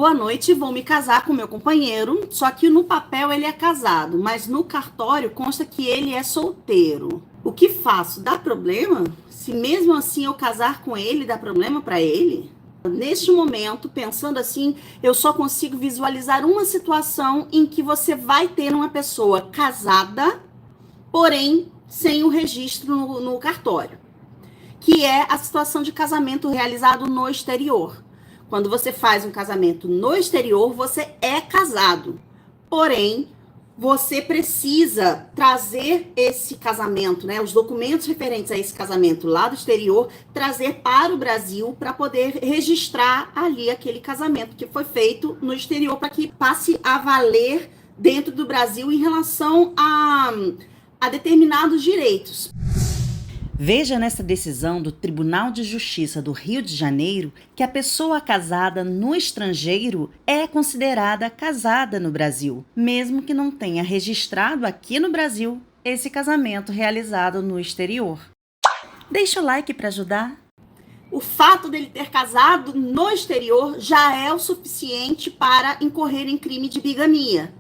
Boa noite, vou me casar com meu companheiro, só que no papel ele é casado, mas no cartório consta que ele é solteiro. O que faço? Dá problema? Se mesmo assim eu casar com ele, dá problema para ele? Neste momento, pensando assim, eu só consigo visualizar uma situação em que você vai ter uma pessoa casada, porém sem o registro no cartório, que é a situação de casamento realizado no exterior. Quando você faz um casamento no exterior, você é casado. Porém, você precisa trazer esse casamento, né, os documentos referentes a esse casamento lá do exterior, trazer para o Brasil para poder registrar ali aquele casamento que foi feito no exterior, para que passe a valer dentro do Brasil em relação a determinados direitos. Veja nessa decisão do Tribunal de Justiça do Rio de Janeiro que a pessoa casada no estrangeiro é considerada casada no Brasil, mesmo que não tenha registrado aqui no Brasil esse casamento realizado no exterior. Deixa o like para ajudar. O fato dele ter casado no exterior já é o suficiente para incorrer em crime de bigamia.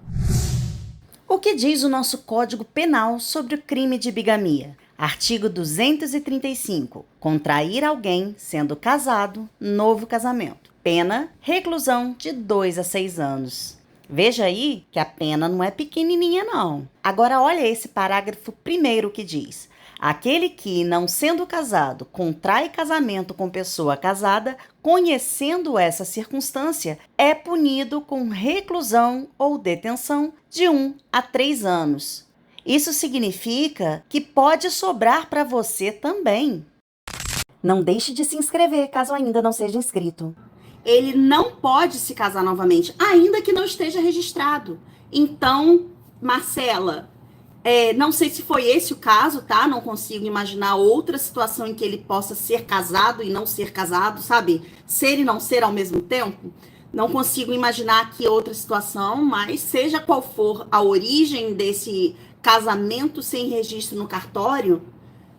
O que diz o nosso Código Penal sobre o crime de bigamia? Artigo 235. Contrair alguém sendo casado, novo casamento. Pena, reclusão de 2 a 6 anos. Veja aí que a pena não é pequenininha não. Agora olha esse parágrafo primeiro que diz: aquele que, não sendo casado, contrai casamento com pessoa casada, conhecendo essa circunstância, é punido com reclusão ou detenção de 1 a 3 anos. Isso significa que pode sobrar para você também. Não deixe de se inscrever caso ainda não seja inscrito. Ele não pode se casar novamente, ainda que não esteja registrado. Então, Marcela, não sei se foi esse o caso, tá? Não consigo imaginar outra situação em que ele possa ser casado e não ser casado, sabe? Ser e não ser ao mesmo tempo. Não consigo imaginar aqui outra situação, mas seja qual for a origem desse casamento sem registro no cartório,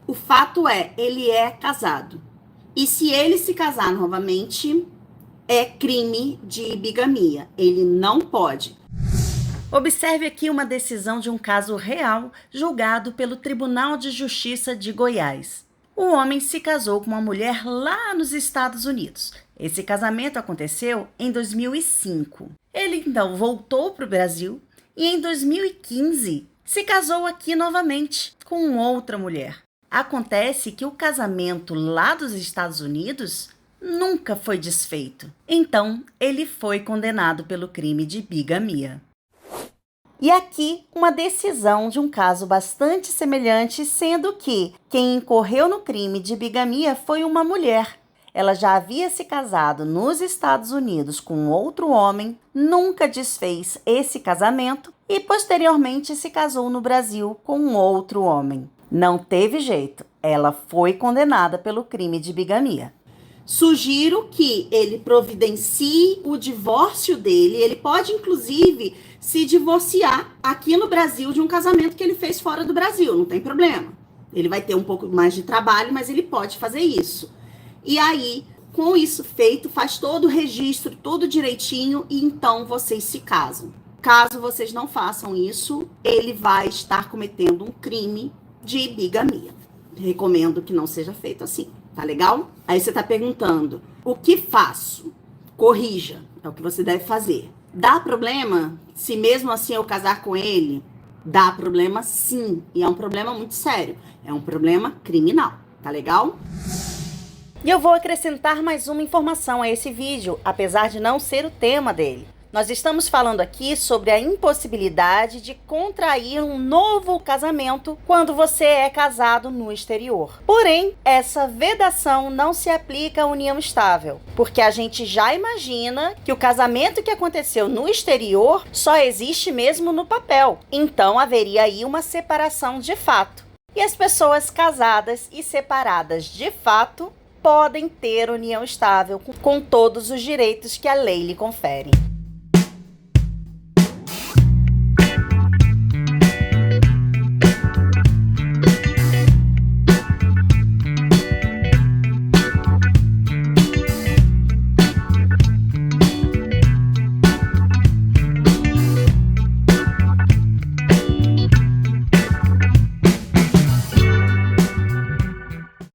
o fato é, ele é casado. E se ele se casar novamente, é crime de bigamia. Ele não pode. Observe aqui uma decisão de um caso real julgado pelo Tribunal de Justiça de Goiás. O homem se casou com uma mulher lá nos Estados Unidos. Esse casamento aconteceu em 2005. Ele então voltou para o Brasil e em 2015 se casou aqui novamente com outra mulher. Acontece que o casamento lá dos Estados Unidos nunca foi desfeito. Então, ele foi condenado pelo crime de bigamia. E aqui, uma decisão de um caso bastante semelhante, sendo que quem incorreu no crime de bigamia foi uma mulher. Ela já havia se casado nos Estados Unidos com outro homem, nunca desfez esse casamento e posteriormente se casou no Brasil com outro homem. Não teve jeito, ela foi condenada pelo crime de bigamia. Sugiro que ele providencie o divórcio dele. Ele pode, inclusive, se divorciar aqui no Brasil de um casamento que ele fez fora do Brasil. Não tem problema. Ele vai ter um pouco mais de trabalho, mas ele pode fazer isso. E aí, com isso feito, faz todo o registro, tudo direitinho, e então vocês se casam. Caso vocês não façam isso, ele vai estar cometendo um crime de bigamia. Recomendo que não seja feito assim. Tá legal? Aí você tá perguntando, o que faço? Corrija, é o que você deve fazer. Dá problema se mesmo assim eu casar com ele? Dá problema sim, e é um problema muito sério. É um problema criminal, tá legal? E eu vou acrescentar mais uma informação a esse vídeo, apesar de não ser o tema dele. Nós estamos falando aqui sobre a impossibilidade de contrair um novo casamento quando você é casado no exterior. Porém, essa vedação não se aplica à união estável, porque a gente já imagina que o casamento que aconteceu no exterior só existe mesmo no papel. Então, haveria aí uma separação de fato. E as pessoas casadas e separadas de fato podem ter união estável com todos os direitos que a lei lhe confere.